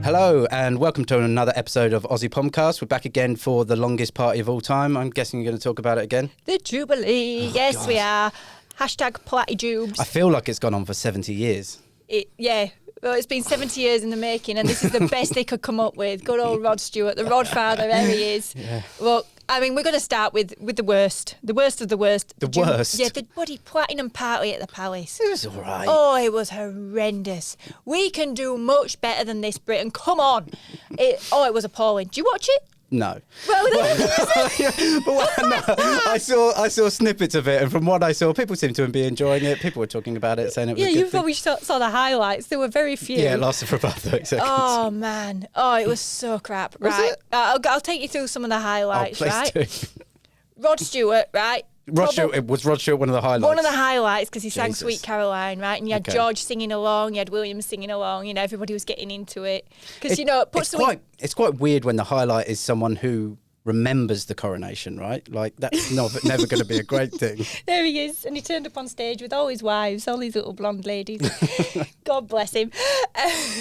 Hello and welcome to another episode of Aussie Pomcast. We're back again for the longest party of all time. I'm guessing you're going to talk about it again? The Jubilee. Yes, God. We are. Hashtag Platinum Jubes. I feel like it's gone on for 70 years. Well, it's been 70 years in the making and this is the best they could come up with. Good old Rod Stewart, the Rod father, there he is. Yeah. Well, I mean, we're going to start with the worst. The worst of the worst. The worst? Yeah, the bloody platinum party at the Palace. It was all right. Oh, it was horrendous. We can do much better than this, Britain. Come on. It was appalling. Did you watch it? No. Well, I saw snippets of it, and from what I saw, people seemed to be enjoying it. People were talking about it, saying it was a good you thing. probably saw the highlights. There were very few. Yeah, it lasted for about 30 seconds. Oh, man. Oh, it was so crap. Was right. it? I'll take you through some of the highlights, please right? do. Rod Stewart, right? Was Rod Stewart one of the highlights? One of the highlights because he sang Jesus. Sweet Caroline, right? And you had George singing along, you had William singing along, everybody was getting into it. Because, it's quite weird when the highlight is someone who remembers the coronation, right? Like, that's never going to be a great thing. There he is. And he turned up on stage with all his wives, all these little blonde ladies. God bless him.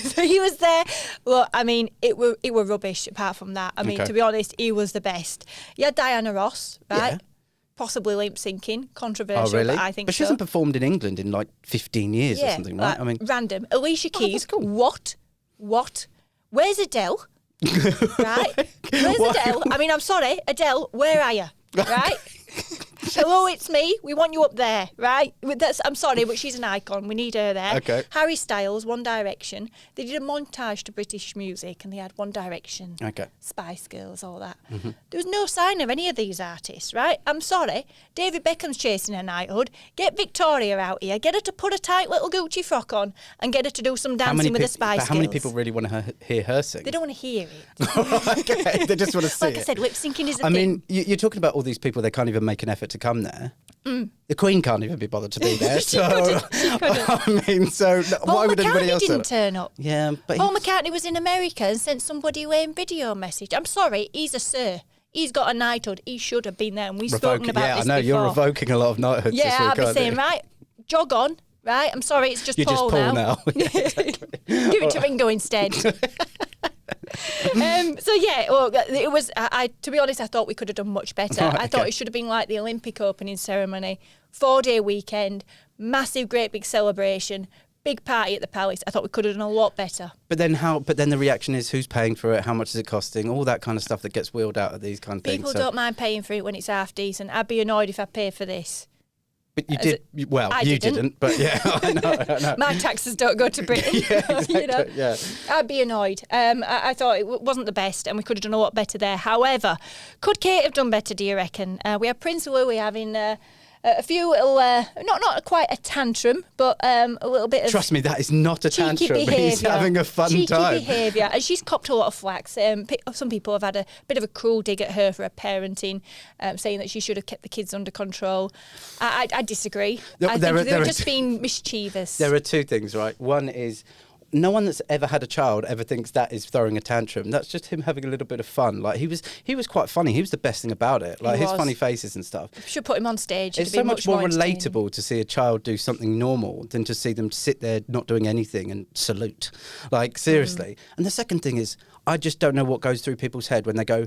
So he was there. Well, I mean, it were rubbish apart from that. I mean, to be honest, he was the best. You had Diana Ross, right? Yeah. Possibly lip syncing, controversial, really? But I think But she hasn't performed in England in like 15 years or something, right? I mean, random. Alicia Keys. Cool. What? Where's Adele? Right? Where's Adele? I mean, I'm sorry, Adele, where are you? Right? Hello, it's me. We want you up there, right? I'm sorry, but she's an icon. We need her there. Okay. Harry Styles, One Direction. They did a montage to British music and they had One Direction, Spice Girls, all that. Mm-hmm. There was no sign of any of these artists, right? I'm sorry. David Beckham's chasing her knighthood. Get Victoria out here. Get her to put a tight little Gucci frock on and get her to do some dancing with the Spice Girls. How many people really want to hear her sing? They don't want to hear it. Okay, they just want to see Like I said, lip syncing is a thing. I mean, you're talking about all these people, they can't even make an effort to come there. Mm. The Queen can't even be bothered to be there. She couldn't. I mean, so why would anybody else? Paul McCartney didn't turn up. Yeah, but Paul McCartney was in America and sent somebody away in video message. I'm sorry, he's a sir. He's got a knighthood. He should have been there, and we've spoken about this before. Yeah, I know, you're revoking a lot of knighthoods this week, I'll be saying, right, jog on, right? I'm sorry, it's just Paul now. Yeah, exactly. Give it to Ringo instead. It was. To be honest, I thought we could have done much better. I thought it should have been like the Olympic opening ceremony, 4-day weekend, massive, great big celebration, big party at the Palace. I thought we could have done a lot better. But then the reaction is who's paying for it? How much is it costing? All that kind of stuff that gets wheeled out of these kind of things. People don't mind paying for it when it's half decent. I'd be annoyed if I paid for this. But you did. You didn't. But yeah, I know. My taxes don't go to Britain. Yeah, exactly. Yeah. I'd be annoyed. I thought it wasn't the best, and we could have done a lot better there. However, could Kate have done better? Do you reckon? We have Prince Louis having a few little, not quite a tantrum, but a little bit of. Trust me, that is not a tantrum. He's having a fun cheeky time. Behaviour, and she's copped a lot of flack. Some people have had a bit of a cruel dig at her for her parenting, saying that she should have kept the kids under control. I disagree. I think they were just being mischievous. There are two things, right? One is, no one that's ever had a child ever thinks that is throwing a tantrum. That's just him having a little bit of fun. Like, he was quite funny. He was the best thing about it. Like, his funny faces and stuff. Should put him on stage. It's so much more relatable to see a child do something normal than to see them sit there not doing anything and salute. Like, seriously. And the second thing is, I just don't know what goes through people's head when they go,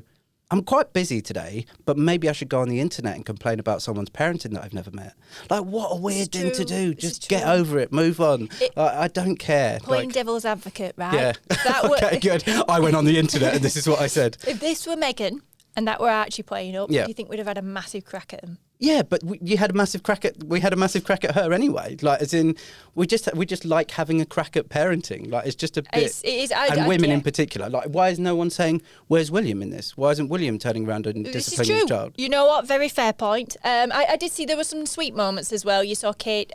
I'm quite busy today, but maybe I should go on the internet and complain about someone's parenting that I've never met. Like, what a weird thing to do. Just get over it, move on. I don't care. Playing devil's advocate, right? Yeah. Okay, good. I went on the internet and this is what I said. If this were Meghan and that were actually playing up, do you think we'd have had a massive crack at them? Yeah, but we had a massive crack at her anyway. Like, as in, we just like having a crack at parenting. Like, it's just a bit. It is, and women in particular. Like, why is no one saying, "Where's William in this"? Why isn't William turning around and disciplining his child? You know what? Very fair point. I did see there were some sweet moments as well. You saw Kate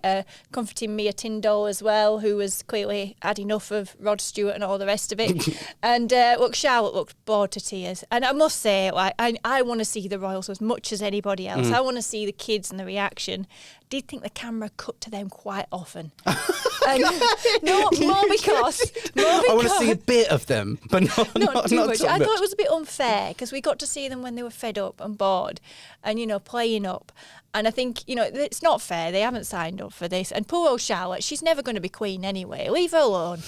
comforting Mia Tyndall as well, who was clearly had enough of Rod Stewart and all the rest of it. And Charlotte looked bored to tears. And I must say, like, I want to see the royals as much as anybody else. I want to see the kids and the reaction. Did think the camera cut to them quite often. More because I want to see a bit of them, but not too much. I much. thought it was a bit unfair because we got to see them when they were fed up and bored and, playing up. And I think, it's not fair. They haven't signed up for this. And poor old Charlotte, she's never going to be queen anyway. Leave her alone.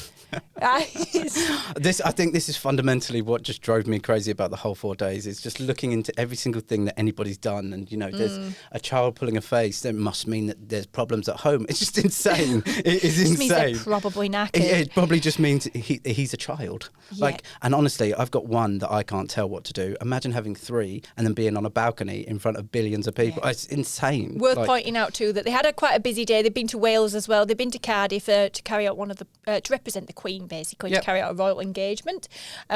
I think this is fundamentally what just drove me crazy about the whole 4 days, is just looking into every single thing that anybody's done. And, there's a child pulling a face, that must mean that there's problems at home. It's just insane. It is insane. Means they're probably knackered. It probably just means he's a child. Yeah. And honestly, I've got one that I can't tell what to do. Imagine having 3 and then being on a balcony in front of billions of people. Yeah. It's insane. Worth pointing out too that they had quite a busy day. They've been to Wales as well. They've been to Cardiff to carry out to represent the Queen, basically, to carry out a royal engagement,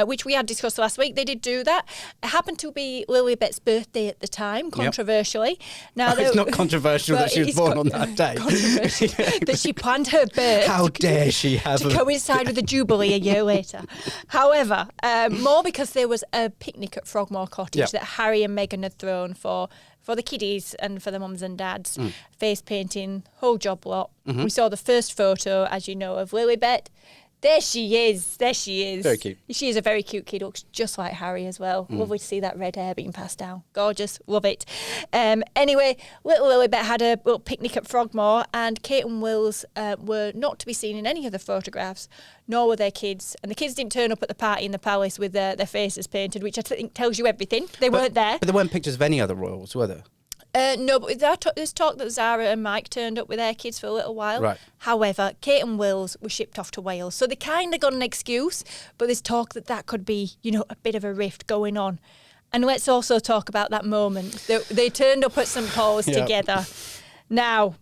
which we had discussed last week. They did do that. It happened to be Lilibet's birthday at the time, controversially. Now it's not controversial that she was born on that day. Controversial that she planned her birth. How dare she have to coincide with the Jubilee a year later. However, more because there was a picnic at Frogmore Cottage that Harry and Meghan had thrown for the kiddies and for the mums and dads. Face painting, whole job lot. Mm-hmm. We saw the first photo, as you know, of Lilibet. There she is. Very cute. She is a very cute kid. Looks just like Harry as well. Lovely to see that red hair being passed down. Gorgeous. Love it. Anyway, little Lilibet had a little picnic at Frogmore, and Kate and Wills were not to be seen in any of the photographs, nor were their kids. And the kids didn't turn up at the party in the palace with their faces painted, which I think tells you everything. They weren't there. But there weren't pictures of any other royals, were there? No, but there's talk that Zara and Mike turned up with their kids for a little while. Right. However, Kate and Wills were shipped off to Wales. So they kind of got an excuse, but there's talk that could be, a bit of a rift going on. And let's also talk about that moment. They turned up at St. Paul's together. Now,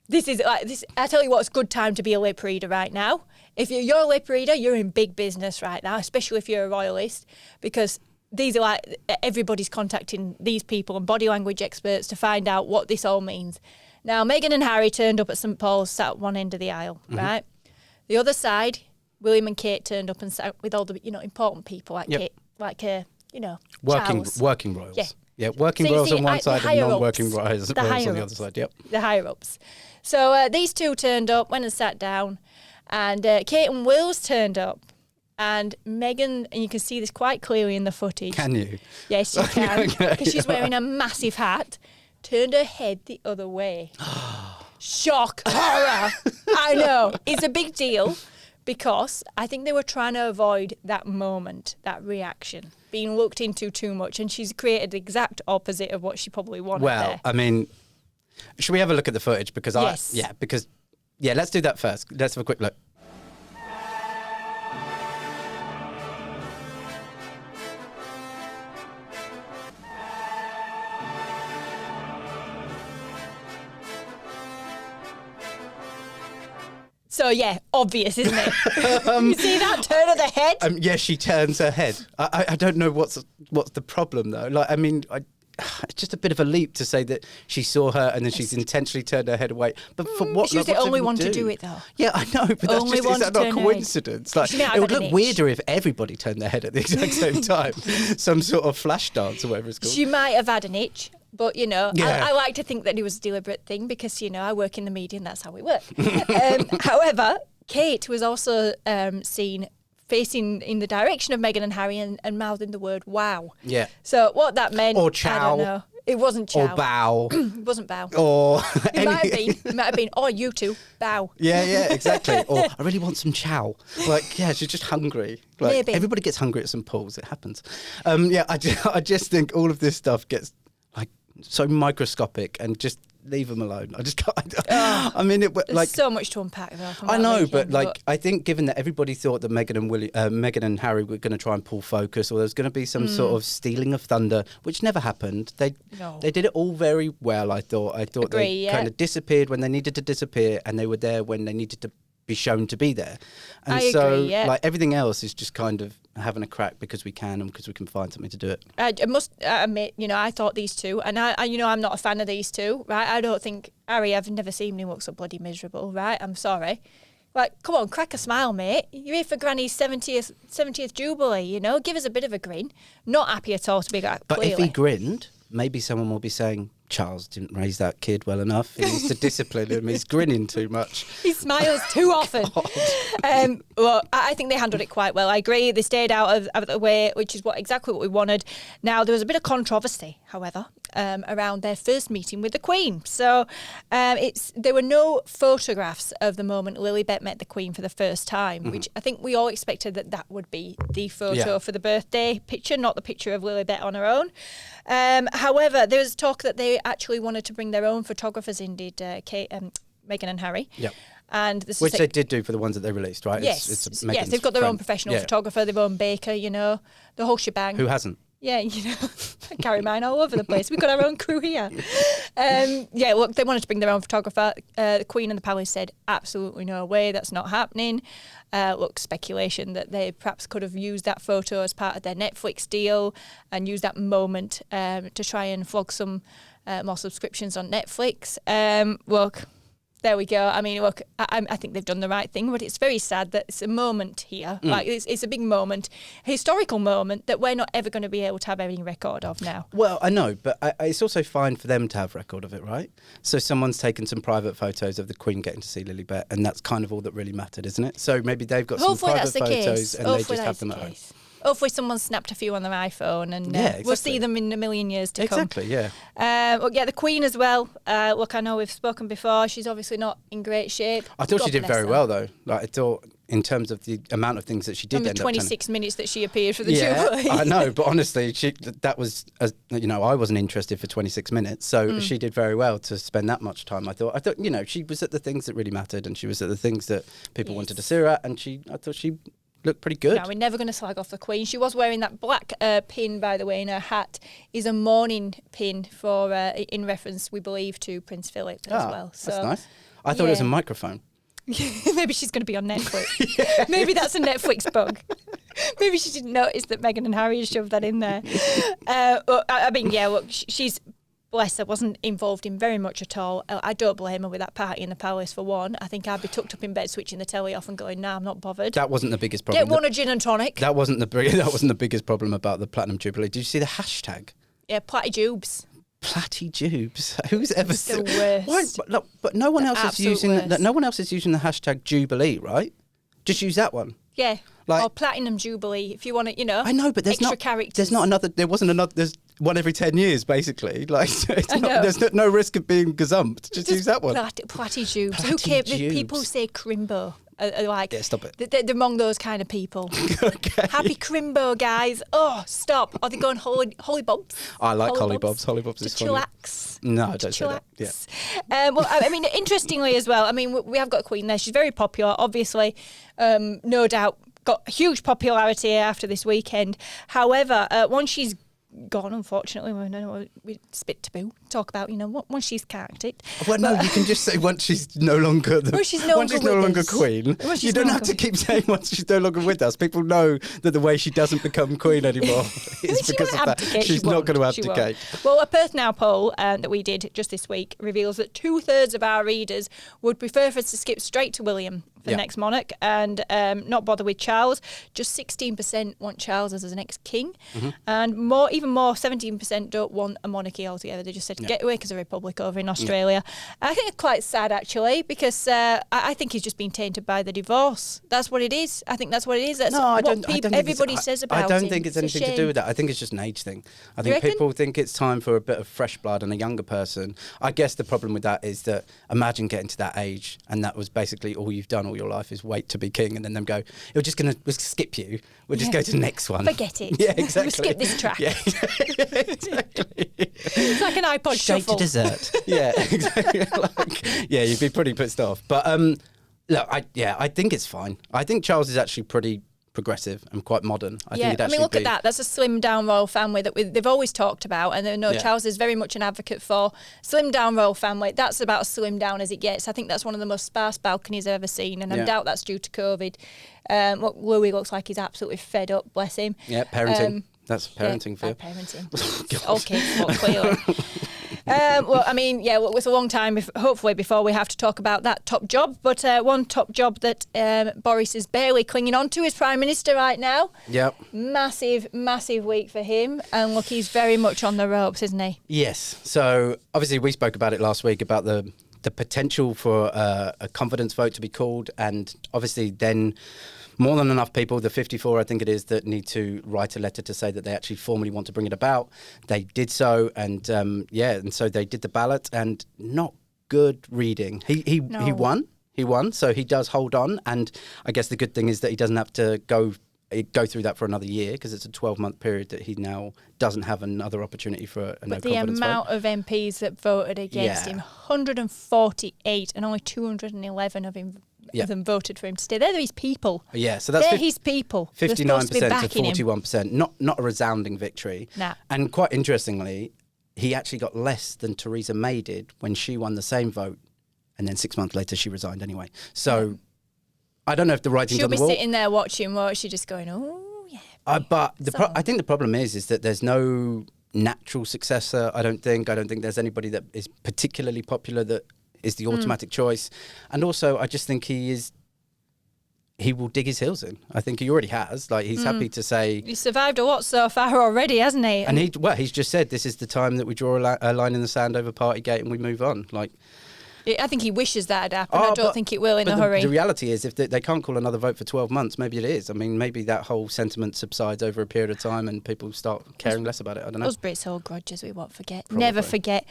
this is I tell you what, it's a good time to be a lip reader right now. If you're a lip reader, you're in big business right now, especially if you're a royalist, because these are everybody's contacting these people and body language experts to find out what this all means. Now, Meghan and Harry turned up at St. Paul's, sat at one end of the aisle, right? The other side, William and Kate turned up and sat with all the important people like Kate, working royals. Yeah, working royals on one side and non-working royals on the other side. Yep. The higher ups. So these two turned up, went and sat down, and Kate and Wills turned up. And Meghan, and you can see this quite clearly in the footage. Can you? Yes, you can. Because she's wearing a massive hat, turned her head the other way. Shock, horror. I know. It's a big deal because I think they were trying to avoid that moment, that reaction, being looked into too much. And she's created the exact opposite of what she probably wanted there. I mean, should we have a look at the footage? Because let's do that first. Let's have a quick look. So, obvious, isn't it? You see that turn of the head? Yeah, she turns her head. I don't know what's the problem, though. It's just a bit of a leap to say that she saw her and then she's intentionally turned her head away. But for what? She was the only one to do it, though. Yeah, I know, but that's just is that not a coincidence? It would look weirder if everybody turned their head at the exact same time. Some sort of flash dance or whatever it's called. She might have had an itch. But, I like to think that it was a deliberate thing because, I work in the media and that's how we work. However, Kate was also seen facing in the direction of Meghan and Harry and mouthing the word wow. Yeah. So what that meant, or chow. I don't know. It wasn't chow. Or bow. It wasn't bow. Or It might have been, or you two, bow. Yeah, exactly. Or I really want some chow. She's just hungry. Maybe. Everybody gets hungry at St. Paul's. It happens. I just think all of this stuff gets so microscopic, and just leave them alone. I just can't. I mean, there's so much to unpack though. I know, but I think given that everybody thought that Meghan and Harry were going to try and pull focus, or there was going to be some sort of stealing of thunder, which never happened. They did it all very well. I thought they kind of disappeared when they needed to disappear, and they were there when they needed to be shown to be there. And I agree, everything else is just kind of having a crack because we can and because we can find something to do it. I must admit, I thought these two, and I'm not a fan of these two, right? I don't think Harry, I've never seen him look so bloody miserable, right? I'm sorry. Come on, crack a smile, mate. You're here for Granny's 70th Jubilee, give us a bit of a grin. Not happy at all to be But clearly. if he grinned, maybe someone will be saying, Charles didn't raise that kid well enough. He needs to discipline him. He's grinning too much. He smiles too often. Well, I think they handled it quite well. I agree. They stayed out of the way, which is exactly what we wanted. Now, there was a bit of controversy, however, around their first meeting with the Queen. So there were no photographs of the moment Lilibet met the Queen for the first time, which I think we all expected that would be the photo for the birthday picture, not the picture of Lilibet on her own. However, there was talk that they actually wanted to bring their own photographers in, did Meghan and Harry. Yep. And which they did do for the ones that they released, right? Yes, it's yes, they've got their own professional photographer, their own baker, the whole shebang. Who hasn't? Yeah, I carry mine all over the place. We've got our own crew here. Look, they wanted to bring their own photographer. The Queen and the Palace said, absolutely no way, that's not happening. Speculation that they perhaps could have used that photo as part of their Netflix deal and used that moment to try and flog some more subscriptions on Netflix. Look, there we go. I mean, look, I think they've done the right thing, but it's very sad that it's a moment here. Like, it's a big moment, a historical moment that we're not ever going to be able to have any record of now. Well, I know, but it's also fine for them to have record of it, right? So someone's taken some private photos of the Queen getting to see Lilibet, and that's kind of all that really mattered, isn't it? So maybe they've got some private photos and they just have them at home. Hopefully someone snapped a few on their iPhone and exactly. We'll see them in a million years to come. Exactly, yeah. The Queen as well. Look, I know we've spoken before. She's obviously not in great shape. I thought she did very well, though. Like, I thought in terms of the amount of things that she did the end 26 minutes that she appeared for the Jubilee. I know, but honestly, that was, I wasn't interested for 26 minutes, so she did very well to spend that much time. I thought, she was at the things that really mattered, and she was at the things that people wanted to see her at, and I thought she looked pretty good. No, we're never going to slag off the Queen. She was wearing that black pin, by the way, in her hat is a mourning pin for in reference, we believe, to Prince Philip as well. So that's nice. I thought it was a microphone. Maybe she's going to be on Netflix. Maybe that's a Netflix bug. Maybe she didn't notice that Meghan and Harry had shoved that in there. Look, she's... Bless her, wasn't involved in very much at all. I don't blame her with that party in the palace, for one. I think I'd be tucked up in bed switching the telly off and going, nah, I'm not bothered. That wasn't the biggest problem. Get one a gin and tonic. That wasn't the biggest problem about the Platinum Jubilee. Did you see the hashtag? Yeah, Plattijubes. Plattijubes. Who's ever the worst. But no one else is using that. No one else is using the hashtag Jubilee, right? Just use that one. Yeah. Or Platinum Jubilee, if you want to, I know, but there's extra characters. There's not another. There wasn't another. There's one every 10 years, basically. Like, there's no risk of being gazumped. Just use that one. Plattijubes. Who came? The people who say crimbo. Yeah, stop it. They're among those kind of people. Okay. Happy crimbo, guys. Oh, stop. Are they going hollybobs? I like hollybobs. Hollybobs is funny. Chillax. No, don't say that. Yeah. Interestingly as well, we have got a Queen there. She's very popular, obviously. No doubt got huge popularity after this weekend. However, once she's gone, unfortunately, it's a bit taboo to talk about, once she's charactered. Well, no, you can just say once she's no longer queen. You don't have to keep saying once she's no longer with us. People know that the way she doesn't become queen anymore is because of that. She's not going to abdicate. Well, a Perth Now poll that we did just this week reveals that 2/3 of our readers would prefer for us to skip straight to William, the next monarch, and not bother with Charles. Just 16% want Charles as the next king, and even more, 17% don't want a monarchy altogether. They just said get away because of a republic over in Australia. I think it's quite sad, actually, because I think he's just been tainted by the divorce. That's what it is. I think that's what it is. That's everybody says about him. I don't think it's anything to do with that. I think it's just an age thing. I think people think it's time for a bit of fresh blood and a younger person. I guess the problem with that is that imagine getting to that age and that was basically all you've done all your life is wait to be king, and then them go, we'll skip you. We'll just go to the next one. Forget it. Yeah, exactly. We'll skip this track. Yeah, exactly. It's like an iPod straight shuffle. To dessert. Yeah, exactly. You'd be pretty pissed off. But look, I think it's fine. I think Charles is actually pretty progressive and quite modern. Look at that. That's a slimmed down royal family that they've always talked about, and Charles is very much an advocate for slimmed down royal family. That's about as slimmed down as it gets. I think that's one of the most sparse balconies I've ever seen, and I doubt that's due to COVID. Louis looks like he's absolutely fed up, bless him. Yeah, parenting. That's parenting for you. Parenting. Okay, clearly. Well, I mean, yeah, well, it's a long time, hopefully, before we have to talk about that top job. But one top job that Boris is barely clinging on to is Prime Minister right now. Yep. Massive, massive week for him. And look, he's very much on the ropes, isn't he? Yes. So obviously we spoke about it last week about the potential for a confidence vote to be called, and obviously then more than enough people, the 54 I think it is, that need to write a letter to say that they actually formally want to bring it about. They did so, and and so they did the ballot, and not good reading. He won, so he does hold on, and I guess the good thing is that he doesn't have to go through that for another year, because it's a 12-month period that he now doesn't have another opportunity for a no confidence vote. But the amount of MPs that voted against him, 148, and only 211 of them voted for him to stay. They're his people. Yeah, so that's his people. 59% to 41%. Not a resounding victory. Nah. And quite interestingly, he actually got less than Theresa May did when she won the same vote, and then 6 months later she resigned anyway. So I don't know if the writing's on the wall. She'll be sitting there watching, won't she, just going, oh, yeah. But I think the problem is that there's no natural successor, I don't think. I don't think there's anybody that is particularly popular that is the automatic choice. And also, I just think he will dig his heels in. I think he already has. Like, he's happy to say... He's survived a lot so far already, hasn't he? And he's just said, this is the time that we draw a line in the sand over Partygate and we move on. Like... I think he wishes that had happened. I don't think it will in a hurry. The reality is, if they can't call another vote for 12 months, maybe it is. I mean, maybe that whole sentiment subsides over a period of time and people start caring less about it. I don't know. Us Brits hold grudges, we won't forget. Probably. Never forget.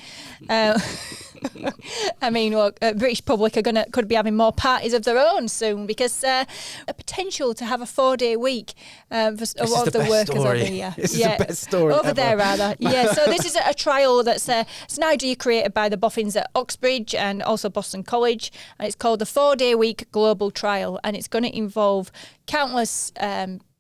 I mean, look, British public could be having more parties of their own soon, because a potential to have a 4-day week for a lot of the workers over here. This is the best story over ever. there, rather. Yeah, so this is a trial that's it's an idea created by the boffins at Oxbridge and also Boston College, and it's called the 4-Day Week Global Trial, and it's going to involve countless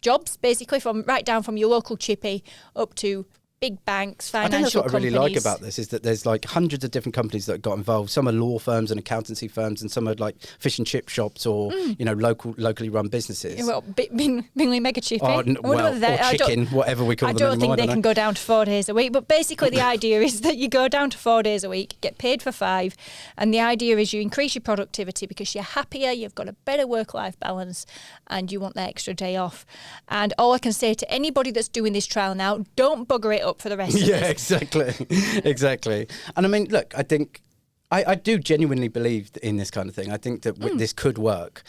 jobs, basically, right down from your local chippy up to big banks, financial companies. I think that's what I really like about this, is that there's like hundreds of different companies that got involved. Some are law firms and accountancy firms, and some are like fish and chip shops or locally run businesses. Well, Bingley Mega Chippy. Or chicken, whatever we call them. I don't think they can go down to 4 days a week. But basically, the idea is that you go down to 4 days a week, get paid for 5, and the idea is you increase your productivity because you're happier, you've got a better work-life balance, and you want that extra day off. And all I can say to anybody that's doing this trial now, don't bugger it up for the rest of us. Yeah, exactly. And I mean, look, I think I do genuinely believe in this kind of thing. I think that this could work,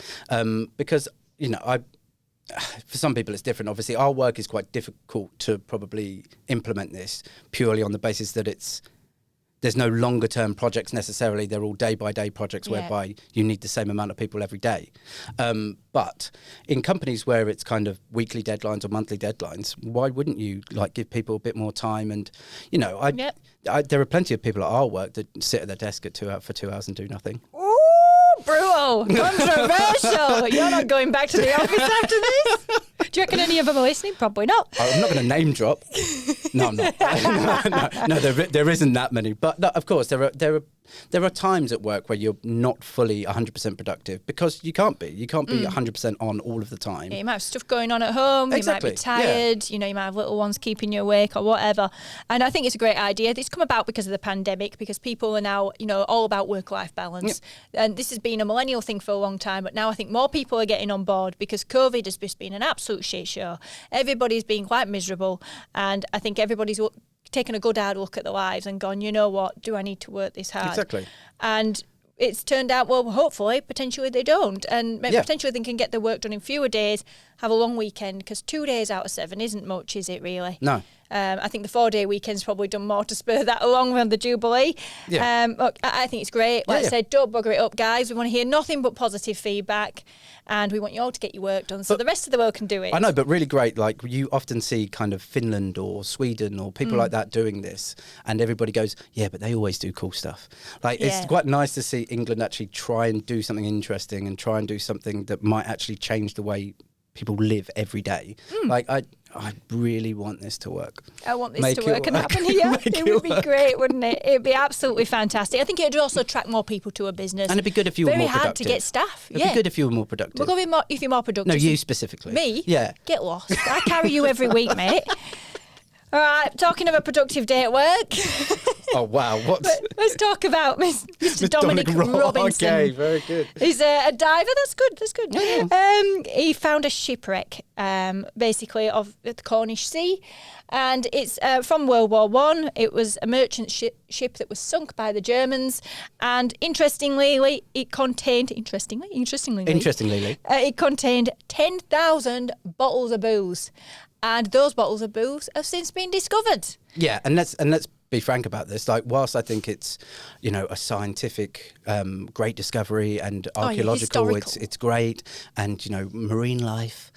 because for some people it's different. Obviously, our work is quite difficult to probably implement this purely on the basis that there's no longer term projects necessarily. They're all day by day projects whereby you need the same amount of people every day. But in companies where it's kind of weekly deadlines or monthly deadlines, why wouldn't you give people a bit more time? And there are plenty of people at our work that sit at their desk for 2 hours and do nothing. Ooh, brutal, controversial. You're not going back to the office after this? Do you reckon any of them are listening? Probably not. I'm not going to name drop. No, I'm not. No, there isn't that many. But no, of course, there are times at work where you're not fully 100% productive, because you can't be. You can't be 100% on all of the time. Yeah, you might have stuff going on at home. Exactly. You might be tired. You might have little ones keeping you awake or whatever. And I think it's a great idea. It's come about because of the pandemic, because people are now, all about work-life balance. Yep. And this has been a millennial thing for a long time, but now I think more people are getting on board because COVID has just been an absolute shit show. Everybody's been quite miserable, and I think everybody's taken a good hard look at their lives and gone, you know what, do I need to work this hard? Exactly. And it's turned out, well, hopefully, potentially they don't. And potentially they can get their work done in fewer days, have a long weekend, because 2 days out of 7 isn't much, is it really? No. I think the 4-day weekend's probably done more to spur that along than the Jubilee. Yeah. Look, I think it's great. Like I said, don't bugger it up, guys. We want to hear nothing but positive feedback, and we want you all to get your work done so the rest of the world can do it. I know, but really great. Like, you often see kind of Finland or Sweden or people like that doing this, and everybody goes, yeah, but they always do cool stuff. Like, it's quite nice to see England actually try and do something interesting and try and do something that might actually change the way people live every day. Like, I really want this to work. I want this to work and happen here. It would be great, wouldn't it? It'd be absolutely fantastic. I think it'd also attract more people to a business. And it'd be good if you were more productive. Very hard to get staff. It'd be good if you were more productive. We're going to be if you're more productive. No, you specifically. Me? Yeah. Get lost. I carry you every week, mate. All right, talking of a productive day at work. Oh, wow. Let's talk about Mr. Dominic Robinson. Okay, very good. He's a diver. That's good. Yeah. He found a shipwreck, basically, of the Cornish Sea. And it's from World War One. It was a merchant ship that was sunk by the Germans. And interestingly, it contained... Interestingly, it contained 10,000 bottles of booze. And those bottles of booze have since been discovered. Yeah, and let's be frank about this. Like, whilst I think it's, a scientific, great discovery and archaeological, it's great, and marine life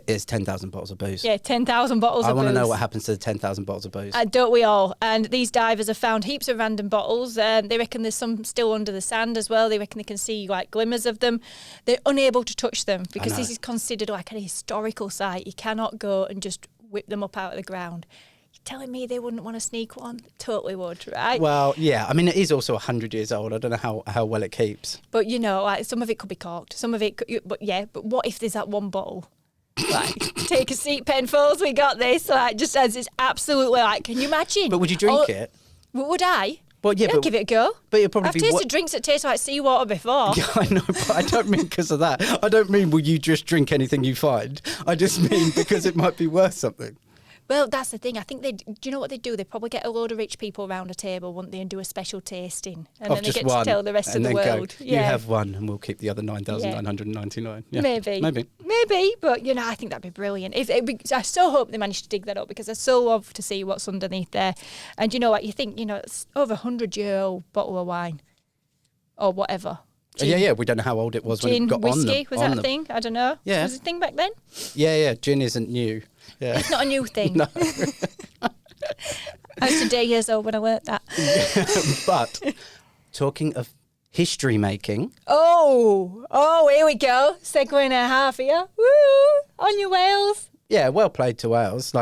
is 10,000 bottles of booze. Yeah, 10,000 bottles of booze. I want to know what happens to the 10,000 bottles of booze. Don't we all? And these divers have found heaps of random bottles. They reckon there's some still under the sand as well. They reckon they can see like glimmers of them. They're unable to touch them because this is considered like a historical site. You cannot go and just whip them up out of the ground. You're telling me they wouldn't want to sneak one? Totally would, right? Well, yeah. I mean, it is also 100 years old. I don't know how well it keeps. But, like, some of it could be corked. Some of it but what if there's that one bottle? Like, take a seat, penfolds, we got this. Like, just as it's absolutely like, can you imagine? But would you drink it? Would I? Well, yeah, but give it a go. But you'll probably I've tasted drinks that taste like seawater before. Yeah, I know, but I don't mean because of that. I don't mean will you just drink anything you find. I just mean because it might be worth something. Well, that's the thing. I think do you know what they do? They probably get a load of rich people around a table, wouldn't they, and do a special tasting. And then they get to tell the rest of the world. You have one and we'll keep the other 9,999. Yeah. Maybe. But, I think that'd be brilliant. I so hope they manage to dig that up because I so love to see what's underneath there. And you think, it's over 100-year-old bottle of wine or whatever. Gin. Yeah. We don't know how old it was Gin, when it got whiskey, on was that a thing? I don't know. Yeah. Was it a thing back then? Yeah. Gin isn't new. Yeah. It's not a new thing. No. I was today years old when I learnt that. But talking of history making. Oh, here we go. Segue and a half here. Woo! On your Wales. Yeah, well played to Wales.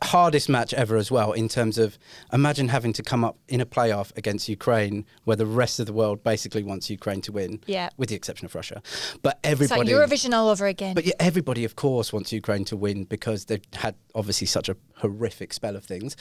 Hardest match ever as well in terms of imagine having to come up in a playoff against Ukraine where the rest of the world basically wants Ukraine to win. Yeah. With the exception of Russia. But everybody... It's like Eurovision all over again. But yeah, everybody, of course, wants Ukraine to win because they've had obviously such a horrific spell of things.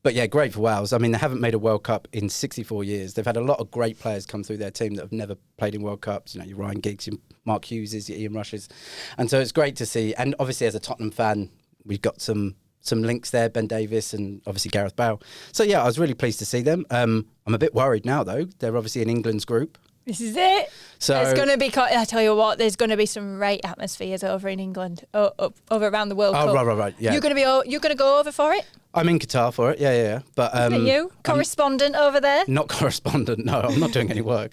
But yeah, great for Wales. I mean, they haven't made a World Cup in 64 years. They've had a lot of great players come through their team that have never played in World Cups. Your Ryan Giggs, your Mark Hughes, your Ian Rushes. And so it's great to see. And obviously, as a Tottenham fan, we've got some links there, Ben Davies and obviously Gareth Bale. So yeah, I was really pleased to see them. I'm a bit worried now, though. They're obviously in England's group. This is it. So it's going to be. I tell you what, there's going to be some great atmospheres over in England, over around the World Cup. Oh, right. Yeah. You're going to go over for it. I'm in Qatar for it. Yeah. But you correspondent over there? Not correspondent. No, I'm not doing any work.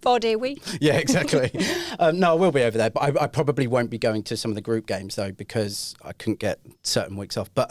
4-day week. Yeah, exactly. No, I will be over there, but I probably won't be going to some of the group games though because I couldn't get certain weeks off. But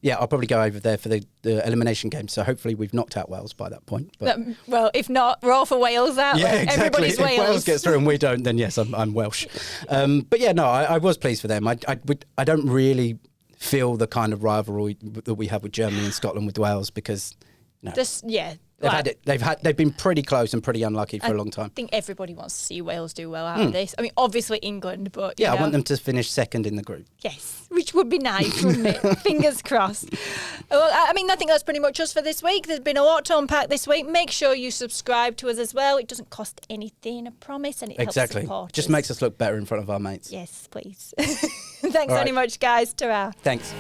yeah, I'll probably go over there for the elimination game. So hopefully we've knocked out Wales by that point. But well, if not, we're all for Wales out. Yeah, exactly. Everybody's if Wales. Wales gets through and we don't, then yes, I'm Welsh. But yeah, no, I was pleased for them. I don't really feel the kind of rivalry that we have with Germany and Scotland with Wales because they've been pretty close and pretty unlucky for a long time. I think everybody wants to see Wales do well out of this. I mean, obviously England, but I want them to finish second in the group. Yes, which would be nice, wouldn't it? Fingers crossed. Well, I mean, I think that's pretty much us for this week. There's been a lot to unpack this week. Make sure you subscribe to us as well. It doesn't cost anything, I promise, and it helps support Just us. makes us look better in front of our mates. Yes, please. Thanks very much, guys. Ta-ra. Thanks.